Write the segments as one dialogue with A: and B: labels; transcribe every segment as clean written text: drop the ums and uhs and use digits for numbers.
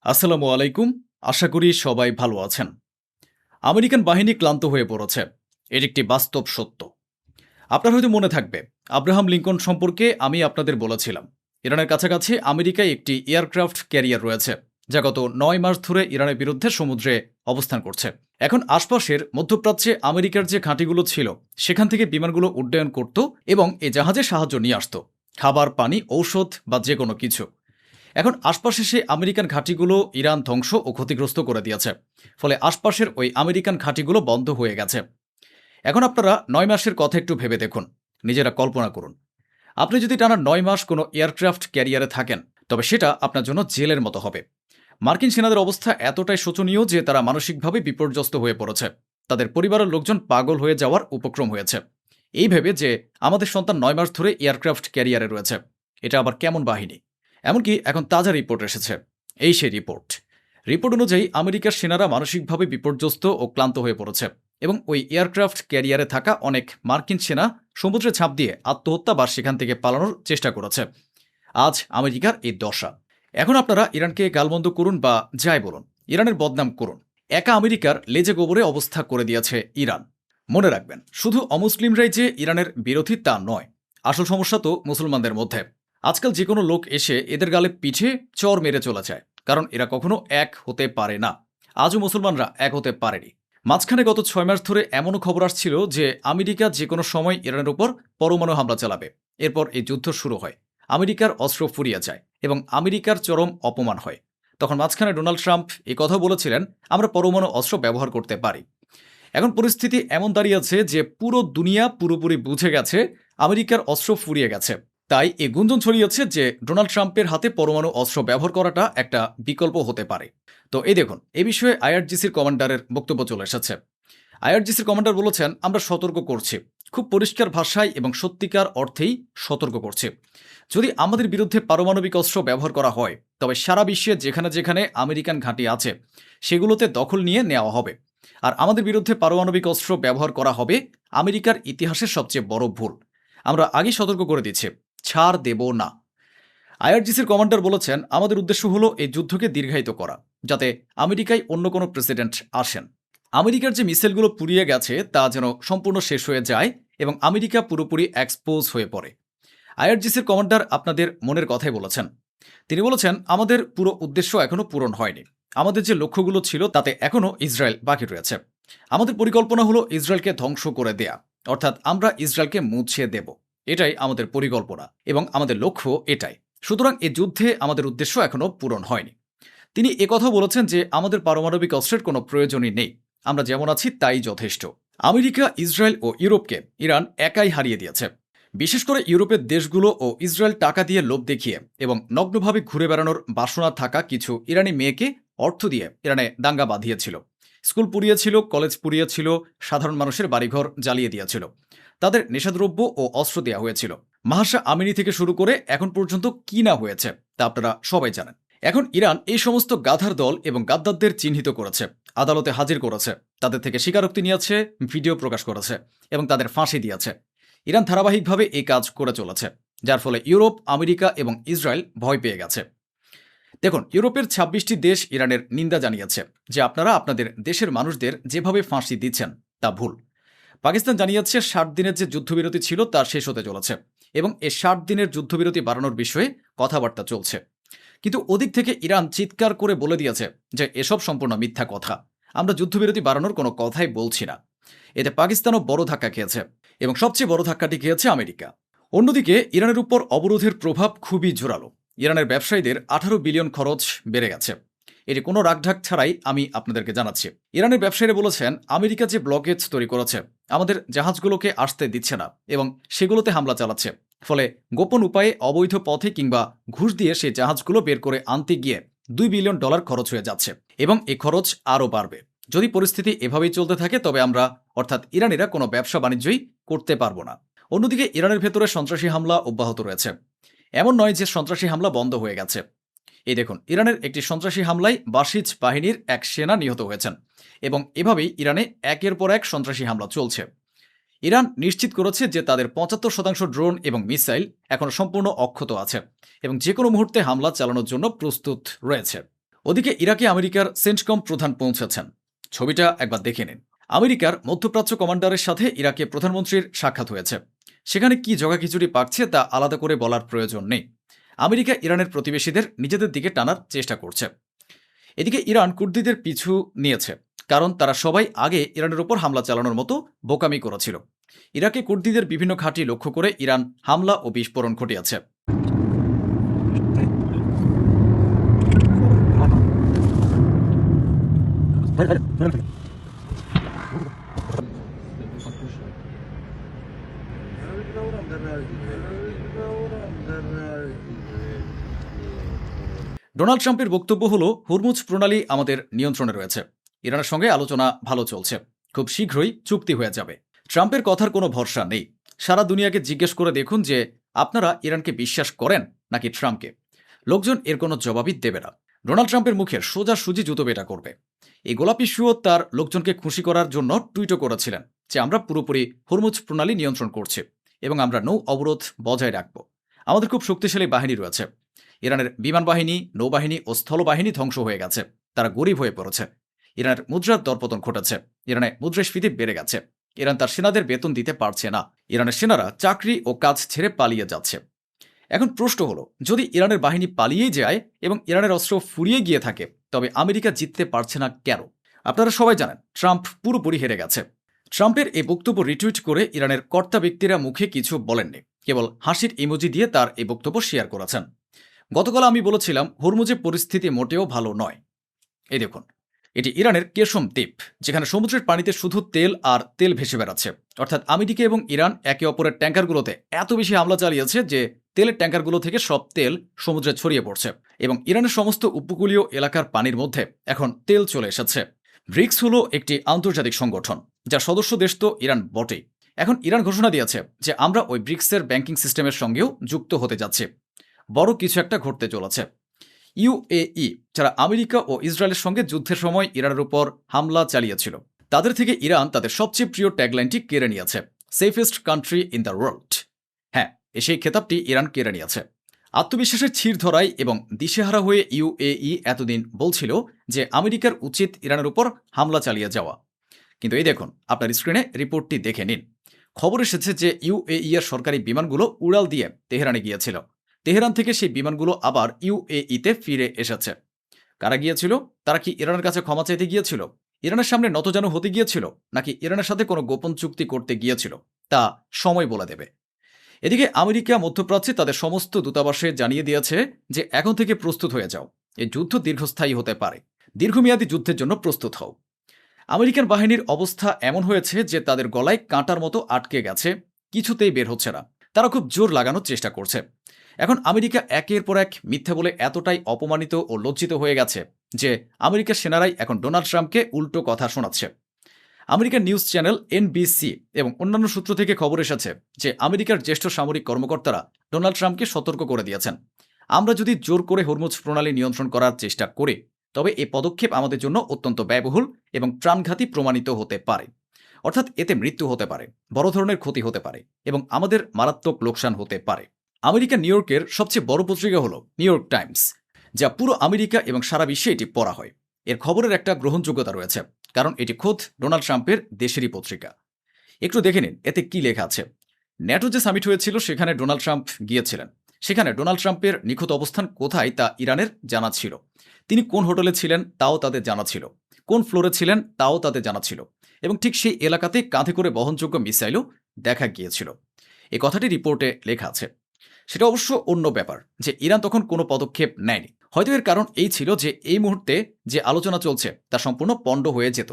A: আসসালামু আলাইকুম। আশা করি সবাই ভালো আছেন। আমেরিকান বাহিনী ক্লান্ত হয়ে পড়েছে। এর একটি বাস্তব সত্য। আপনার হয়তো মনে থাকবে, আব্রাহাম লিঙ্কন সম্পর্কে আমি আপনাদের বলেছিলাম। ইরানের কাছাকাছি আমেরিকায় একটি এয়ারক্রাফট ক্যারিয়ার রয়েছে, যা গত ৯ মাস ধরে ইরানের বিরুদ্ধে সমুদ্রে অবস্থান করছে। এখন আশপাশের মধ্যপ্রাচ্যে আমেরিকার যে ঘাঁটিগুলো ছিল, সেখান থেকে বিমানগুলো উড্ডয়ন করত এবং এ জাহাজে সাহায্য নিয়ে আসত। খাবার, পানি, ঔষধ বা যে কোনো কিছু। এখন আশপাশে সেই আমেরিকান ঘাঁটিগুলো ইরান ধ্বংস ও ক্ষতিগ্রস্ত করে দিয়েছে। ফলে আশপাশের ওই আমেরিকান ঘাঁটিগুলো বন্ধ হয়ে গেছে। এখন আপনারা ৯ মাসের কথা একটু ভেবে দেখুন, নিজেরা কল্পনা করুন। আপনি যদি টানা ৯ মাস কোনো এয়ারক্রাফট ক্যারিয়ারে থাকেন, তবে সেটা আপনার জন্য জেলের মতো হবে। মার্কিন সেনাদের অবস্থা এতটাই শোচনীয় যে তারা মানসিকভাবে বিপর্যস্ত হয়ে পড়েছে। তাদের পরিবারের লোকজন পাগল হয়ে যাওয়ার উপক্রম হয়েছে এই ভেবে যে আমাদের সন্তান ৯ মাস ধরে এয়ারক্রাফট ক্যারিয়ারে রয়েছে। এটা আবার কেমন বাহিনী? এমনকি এখন তাজা রিপোর্ট এসেছে। এই সেই রিপোর্ট অনুযায়ী আমেরিকার সেনারা মানসিকভাবে বিপর্যস্ত ও ক্লান্ত হয়ে পড়েছে এবং ওই এয়ারক্রাফট ক্যারিয়ারে থাকা অনেক মার্কিন সেনা সমুদ্রে ঝাঁপ দিয়ে আত্মহত্যা বা সেখান থেকে পালানোর চেষ্টা করেছে। আজ আমেরিকার এই দশা। এখন আপনারা ইরানকে গালমন্দ করুন বা যাই বলুন, ইরানের বদনাম করুন, একা আমেরিকার লেজে গোবরে অবস্থা করে দিয়েছে ইরান। মনে রাখবেন, শুধু অমুসলিমরাই যে ইরানের বিরোধী তা নয়। আসল সমস্যা তো মুসলমানদের মধ্যে। আজকাল যে কোনো লোক এসে এদের গালে পিঠে চর মেরে চলে যায়, কারণ এরা কখনো এক হতে পারে না। আজও মুসলমানরা এক হতে পারেনি। মাঝখানে গত ৬ মাস ধরে এমনও খবর আসছিল যে আমেরিকা যে কোনো সময় ইরানের উপর পরমাণু হামলা চালাবে। এরপর এই যুদ্ধ শুরু হয়। আমেরিকার অস্ত্র ফুরিয়ে যায় এবং আমেরিকার চরম অপমান হয়। তখন মাঝখানে ডোনাল্ড ট্রাম্প এই কথা বলেছিলেন, আমরা পরমাণু অস্ত্র ব্যবহার করতে পারি। এখন পরিস্থিতি এমন দাঁড়িয়েছে যে পুরো দুনিয়া পুরোপুরি বুঝে গেছে আমেরিকার অস্ত্র ফুরিয়ে গেছে। তাই এ গুঞ্জন ছড়িয়েছে যে ডোনাল্ড ট্রাম্পের হাতে পরমাণু অস্ত্র ব্যবহার করাটা একটা বিকল্প হতে পারে। তো এই দেখুন, এ বিষয়ে আইআরজিসির কমান্ডারের বক্তব্য চলে এসেছে। আইআরজিসির কমান্ডার বলেছেন, আমরা সতর্ক করছি, খুব পরিষ্কার ভাষায় এবং সত্যিকার অর্থেই সতর্ক করছি। যদি আমাদের বিরুদ্ধে পারমাণবিক অস্ত্র ব্যবহার করা হয়, তবে সারা বিশ্বে যেখানে যেখানে আমেরিকান ঘাঁটি আছে সেগুলোতে দখল নিয়ে নেওয়া হবে। আর আমাদের বিরুদ্ধে পারমাণবিক অস্ত্র ব্যবহার করা হবে আমেরিকার ইতিহাসের সবচেয়ে বড় ভুল। আমরা আগেই সতর্ক করে দিচ্ছি, ছাড় দেব না। আইআরজিসির কমান্ডার বলেছেন, আমাদের উদ্দেশ্য হলো এই যুদ্ধকে দীর্ঘায়িত করা, যাতে আমেরিকায় অন্য কোনো প্রেসিডেন্ট আসেন। আমেরিকার যে মিসাইলগুলো পুড়িয়ে গেছে তা যেন সম্পূর্ণ শেষ হয়ে যায় এবং আমেরিকা পুরোপুরি এক্সপোজ হয়ে পড়ে। আইআরজিসির কমান্ডার আপনাদের মনের কথাই বলেছেন। তিনি বলেছেন, আমাদের পুরো উদ্দেশ্য এখনো পূরণ হয়নি। আমাদের যে লক্ষ্যগুলো ছিল তাতে এখনো ইসরায়েল বাকি রয়েছে। আমাদের পরিকল্পনা হলো ইসরায়েলকে ধ্বংস করে দেয়া, অর্থাৎ আমরা ইসরায়েলকে মুছে দেব। এটাই আমাদের পরিকল্পনা এবং আমাদের লক্ষ্য এটাই। সুতরাং এই যুদ্ধে আমাদের উদ্দেশ্য এখনো পূরণ হয়নি। তিনি একথা বলেছেন যে আমাদের পারমাণবিক অস্ত্রের কোনো প্রয়োজনই নেই, আমরা যেমন আছি তাই যথেষ্ট। আমেরিকা, ইসরায়েল ও ইউরোপকে ইরান একাই হারিয়ে দিয়েছে। বিশেষ করে ইউরোপের দেশগুলো ও ইসরায়েল টাকা দিয়ে লোভ দেখিয়ে এবং নগ্নভাবে ঘুরে বেড়ানোর বাসনা থাকা কিছু ইরানি মেয়েকে অর্থ দিয়ে ইরানে দাঙ্গা বাঁধিয়েছিল। স্কুল পুড়িয়েছিল, কলেজ পুড়িয়েছিল, সাধারণ মানুষের বাড়িঘর জ্বালিয়ে দিয়েছিল। তাদের নেশাদ্রব্য ও অস্ত্র দেওয়া হয়েছিল। মাহাসা আমিনি থেকে শুরু করে এখন পর্যন্ত কি না হয়েছে তা আপনারা সবাই জানেন। এখন ইরান এই সমস্ত গাধার দল এবং গাদ্দারদের চিহ্নিত করেছে, আদালতে হাজির করেছে, তাদের থেকে স্বীকারোক্তি নিয়েছে, ভিডিও প্রকাশ করেছে এবং তাদের ফাঁসি দিয়েছে। ইরান ধারাবাহিকভাবে এই কাজ করে চলেছে, যার ফলে ইউরোপ, আমেরিকা এবং ইসরায়েল ভয় পেয়ে গেছে। দেখুন, ইউরোপের ২৬টি দেশ ইরানের নিন্দা জানিয়েছে যে আপনারা আপনাদের দেশের মানুষদের যেভাবে ফাঁসি দিচ্ছেন তা ভুল। পাকিস্তান জানিয়েছে ৬০ দিনের যে যুদ্ধবিরতি ছিল তা শেষ হতে চলেছে এবং এই ৬০ দিনের যুদ্ধবিরতি বাড়ানোর বিষয়ে কথাবার্তা চলছে। কিন্তু ওদিক থেকে ইরান চিৎকার করে বলে দিয়েছে যে এসব সম্পূর্ণ মিথ্যা কথা, আমরা যুদ্ধবিরতি বাড়ানোর কোনো কথাই বলছি না। এতে পাকিস্তানও বড় ধাক্কা খেয়েছে এবং সবচেয়ে বড় ধাক্কাটি খেয়েছে আমেরিকা। অন্যদিকে ইরানের উপর অবরোধের প্রভাব খুবই জোরালো। ইরানের ব্যবসায়ীদের ১৮ বিলিয়ন খরচ বেড়ে গেছে। এটি কোনো রাগঢাক ছাড়াই আমি আপনাদেরকে জানাচ্ছি। ইরানের ব্যবসায়ীরা বলেছেন, আমেরিকা যে ব্লকেজ তৈরি করেছে, আমাদের জাহাজগুলোকে আসতে দিচ্ছে না এবং সেগুলোতে হামলা চালাচ্ছে। ফলে গোপন উপায়ে, অবৈধ পথে কিংবা ঘুষ দিয়ে সেই জাহাজগুলো বের করে আনতে গিয়ে $2 বিলিয়ন খরচ হয়ে যাচ্ছে এবং এই খরচ আরও বাড়বে। যদি পরিস্থিতি এভাবেই চলতে থাকে তবে আমরা, অর্থাৎ ইরানিরা, কোনো ব্যবসা বাণিজ্যই করতে পারবো না। অন্যদিকে ইরানের ভেতরে সন্ত্রাসী হামলা অব্যাহত রয়েছে। এমন নয় যে সন্ত্রাসী হামলা বন্ধ হয়ে গেছে। এই দেখুন, ইরানের একটি সন্ত্রাসী হামলায় বাসিজ বাহিনীর এক সেনা নিহত হয়েছেন এবং এভাবেই ইরানে একের পর এক সন্ত্রাসী হামলা চলছে। ইরান নিশ্চিত করেছে যে তাদের ৭৫% ড্রোন এবং মিসাইল এখন সম্পূর্ণ অক্ষত আছে এবং যে কোনো মুহূর্তে হামলা চালানোর জন্য প্রস্তুত রয়েছে। ওদিকে ইরাকে আমেরিকার সেন্টকম প্রধান পৌঁছেছেন। ছবিটা একবার দেখে নিন। আমেরিকার মধ্যপ্রাচ্য কমান্ডারের সাথে ইরাকে প্রধানমন্ত্রীর সাক্ষাৎ হয়েছে। সেখানে কি জগাখিচুড়ি পাকছে তা আলাদা করে বলার প্রয়োজন নেই। আমেরিকা ইরানের প্রতিবেশীদের নিজেদের দিকে টানার চেষ্টা করছে। এদিকে ইরান কুর্দিদের পিছু নিয়েছে, কারণ তারা সবাই আগে ইরানের ওপর হামলা চালানোর মতো বোকামি করেছিল। ইরাকে কুর্দিদের বিভিন্ন ঘাঁটি লক্ষ্য করে ইরান হামলা ও বিস্ফোরণ ঘটিয়েছে। ডোনাল্ড ট্রাম্পের বক্তব্য হলো, হরমুজ প্রণালী আমাদের নিয়ন্ত্রণে রয়েছে। ইরানের সঙ্গে আলোচনা ভালো চলছে, খুব শীঘ্রই চুক্তি হয়ে যাবে। ট্রাম্পের কথার কোনো ভরসা নেই। সারা দুনিয়াকে জিজ্ঞেস করে দেখুন যে আপনারা ইরানকে বিশ্বাস করেন নাকি ট্রাম্পকে। লোকজন এর কোনো জবাবই দেবে না। ডোনাল্ড ট্রাম্পের মুখের সোজাসুজি জুতো বেটা করবে। এই গোলাপি শুও তার লোকজনকে খুশি করার জন্য টুইটও করেছিলেন যে আমরা পুরোপুরি হরমুজ প্রণালী নিয়ন্ত্রণ করছি এবং আমরা নৌ অবরোধ বজায় রাখব। আমাদের খুব শক্তিশালী বাহিনী রয়েছে। ইরানের বিমান বাহিনী, নৌবাহিনী ও স্থলবাহিনী ধ্বংস হয়ে গেছে। তারা গরিব হয়ে পড়েছে। ইরানের মুদ্রার দরপতন ঘটেছে। ইরানে মুদ্রাস্ফীতি বেড়ে গেছে। ইরান তার সেনাদের বেতন দিতে পারছে না। ইরানের সেনারা চাকরি ও কাজ ছেড়ে পালিয়ে যাচ্ছে। এখন প্রশ্ন হলো, যদি ইরানের বাহিনী পালিয়েই যায় এবং ইরানের অস্ত্র ফুরিয়ে গিয়ে থাকে, তবে আমেরিকা জিততে পারছে না কেন? আপনারা সবাই জানেন ট্রাম্প পুরোপুরি হেরে গেছে। ট্রাম্পের এই বক্তব্য রিটুইট করে ইরানের কর্তা ব্যক্তিরা মুখে কিছু বলেননি, কেবল হাসির ইমোজি দিয়ে তার এই বক্তব্য শেয়ার করেছেন। গতকাল আমি বলেছিলাম হরমুজের পরিস্থিতি মোটেও ভালো নয়। এই দেখুন, এটি ইরানের কেশম দ্বীপ, যেখানে সমুদ্রের পানিতে শুধু তেল আর তেল ভেসে বেড়াচ্ছে। অর্থাৎ আমেরিকা এবং ইরান একে অপরের ট্যাঙ্কারগুলোতে এত বেশি হামলা চালিয়েছে যে তেলের ট্যাঙ্কারগুলো থেকে সব তেল সমুদ্রে ছড়িয়ে পড়ছে এবং ইরানের সমস্ত উপকূলীয় এলাকার পানির মধ্যে এখন তেল চলে এসেছে। ব্রিক্স হলো একটি আন্তর্জাতিক সংগঠন, যার সদস্য দেশ তো ইরান বটেই। এখন ইরান ঘোষণা দিয়েছে যে আমরা ওই ব্রিক্সের ব্যাংকিং সিস্টেমের সঙ্গেও যুক্ত হতে যাচ্ছি। বড় কিছু একটা ঘটতে চলেছে। ইউএই, যারা আমেরিকা ও ইসরায়েলের সঙ্গে যুদ্ধের সময় ইরানের উপর হামলা চালিয়েছিল, তাদের থেকে ইরান তাদের সবচেয়ে প্রিয় ট্যাগলাইনটি কেড়ে নিয়েছে, safest country in the world. হ্যাঁ, সেই খেতাবটি ইরান কেড়ে নিয়েছে। আত্মবিশ্বাসের ছিঁড় ধরাই এবং দিশেহারা হয়ে ইউএই এতদিন বলছিল যে আমেরিকার উচিত ইরানের উপর হামলা চালিয়ে যাওয়া। কিন্তু এই দেখুন, আপনার স্ক্রিনে রিপোর্টটি দেখে নিন। খবর এসেছে যে ইউএই এর সরকারি বিমানগুলো উড়াল দিয়ে তেহরানে গিয়েছিল। তেহরান থেকে সেই বিমানগুলো আবার ইউএইতে ফিরে এসেছে। কারা গিয়েছিল? তারা কি ইরানের কাছে ক্ষমা চাইতে গিয়েছিল, ইরানের সামনে নতজানু হতে গিয়েছিল, নাকি ইরানের সাথে কোনো গোপন চুক্তি করতে গিয়েছিল? তা সময় বলে দেবে। এদিকে আমেরিকা মধ্যপ্রাচ্যে তাদের সমস্ত দূতাবাসে জানিয়ে দিয়েছে যে এখন থেকে প্রস্তুত হয়ে যাও। এই যুদ্ধ দীর্ঘস্থায়ী হতে পারে। দীর্ঘমেয়াদী যুদ্ধের জন্য প্রস্তুত হও। আমেরিকান বাহিনীর অবস্থা এমন হয়েছে যে তাদের গলায় কাঁটার মতো আটকে গেছে, কিছুতেই বের হচ্ছে না। তারা খুব জোর লাগানোর চেষ্টা করছে। এখন আমেরিকা একের পর এক মিথ্যা বলে এতটাই অপমানিত ও লজ্জিত হয়ে গেছে যে আমেরিকার সেনারাই এখন ডোনাল্ড ট্রাম্পকে উল্টো কথা শোনাচ্ছে। আমেরিকান নিউজ চ্যানেল এনবিসি এবং অন্যান্য সূত্র থেকে খবর এসেছে যে আমেরিকার জ্যেষ্ঠ সামরিক কর্মকর্তারা ডোনাল্ড ট্রাম্পকে সতর্ক করে দিয়েছেন, আমরা যদি জোর করে হরমুজ প্রণালী নিয়ন্ত্রণ করার চেষ্টা করি, তবে এই পদক্ষেপ আমাদের জন্য অত্যন্ত ব্যয়বহুল এবং প্রাণঘাতী প্রমাণিত হতে পারে। অর্থাৎ এতে মৃত্যু হতে পারে, বড় ধরনের ক্ষতি হতে পারে এবং আমাদের মারাত্মক লোকসান হতে পারে। আমেরিকার নিউ ইয়র্কের সবচেয়ে বড় পত্রিকা হলো নিউ ইয়র্ক টাইমস, যা পুরো আমেরিকা এবং সারা বিশ্বে এটি পড়া হয়। এর খবরের একটা গ্রহণযোগ্যতা রয়েছে, কারণ এটি খোদ ডোনাল্ড ট্রাম্পের দেশেরই পত্রিকা। একটু দেখে নিন এতে কি লেখা আছে। ন্যাটো যে সামিট হয়েছিল সেখানে ডোনাল্ড ট্রাম্প গিয়েছিলেন। সেখানে ডোনাল্ড ট্রাম্পের নিখুঁত অবস্থান কোথায় তা ইরানের জানা ছিল। তিনি কোন হোটেলে ছিলেন তাও তাদের জানা ছিল, কোন ফ্লোরে ছিলেন তাও তাদের জানা ছিল এবং ঠিক সেই এলাকাতে কাঁধে করে বহনযোগ্য মিসাইলও দেখা গিয়েছিল। এই কথাটি রিপোর্টে লেখা আছে। সেটা অবশ্য অন্য ব্যাপার যে ইরান তখন কোনো পদক্ষেপ নেয়নি। হয়তো এর কারণ এই ছিল যে এই মুহূর্তে যে আলোচনা চলছে তা সম্পূর্ণ পণ্ড হয়ে যেত।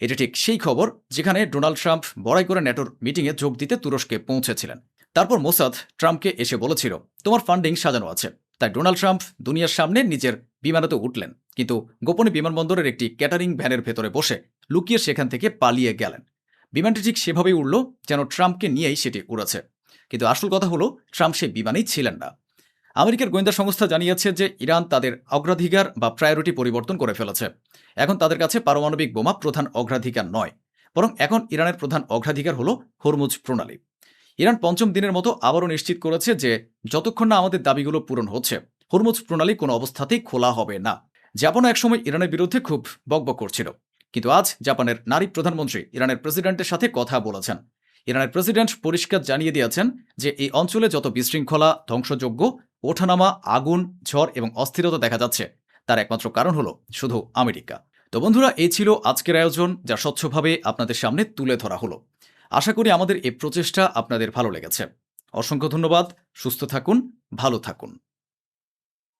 A: এটা ঠিক সেই খবর যেখানে ডোনাল্ড ট্রাম্প বড়াই করে ন্যাটোর মিটিংয়ে যোগ দিতে তুরস্কে পৌঁছেছিলেন। তারপর মোসাদ ট্রাম্পকে এসে বলেছিল তোমার ফান্ডিং সাজানো আছে। তাই ডোনাল্ড ট্রাম্প দুনিয়ার সামনে নিজের বিমানেতে উঠলেন, কিন্তু গোপনে বিমানবন্দরের একটি ক্যাটারিং ভ্যানের ভেতরে বসে লুকিয়ে সেখান থেকে পালিয়ে গেলেন। বিমানটি ঠিক সেভাবেই উড়ল যেন ট্রাম্পকে নিয়েই সেটি উড়েছে। কিন্তু আসল কথা হলো ট্রাম্প সে বিমানেই ছিলেন না। আমেরিকার গোয়েন্দা সংস্থা জানিয়েছে যে ইরান তাদের অগ্রাধিকার বা প্রায়োরিটি পরিবর্তন করে ফেলেছে। এখন তাদের কাছে পারমাণবিক বোমা প্রধান অগ্রাধিকার নয়, বরং এখন ইরানের প্রধান অগ্রাধিকার হলো হরমুজ প্রণালী। ইরান পঞ্চম দিনের মতো আবারও নিশ্চিত করেছে যে যতক্ষণ না আমাদের দাবিগুলো পূরণ হচ্ছে, হরমুজ প্রণালী কোনো অবস্থাতেই খোলা হবে না। জাপানও একসময় ইরানের বিরুদ্ধে খুব বকবক করছিল, কিন্তু আজ জাপানের নারী প্রধানমন্ত্রী ইরানের প্রেসিডেন্টের সাথে কথা বলেছেন। ইরানের প্রেসিডেন্ট পরিষ্কার জানিয়ে দিয়েছেন যে এই অঞ্চলে যত বিশৃঙ্খলা, ধ্বংসযজ্ঞ, ওঠানামা, আগুন, ঝড় এবং অস্থিরতা দেখা যাচ্ছে, তার একমাত্র কারণ হলো শুধু আমেরিকা। তো বন্ধুরা, এই ছিল আজকের আয়োজন, যা স্বচ্ছভাবে আপনাদের সামনে তুলে ধরা হলো। আশা করি আমাদের এই প্রচেষ্টা আপনাদের ভালো লেগেছে। অসংখ্য ধন্যবাদ। সুস্থ থাকুন, ভালো থাকুন।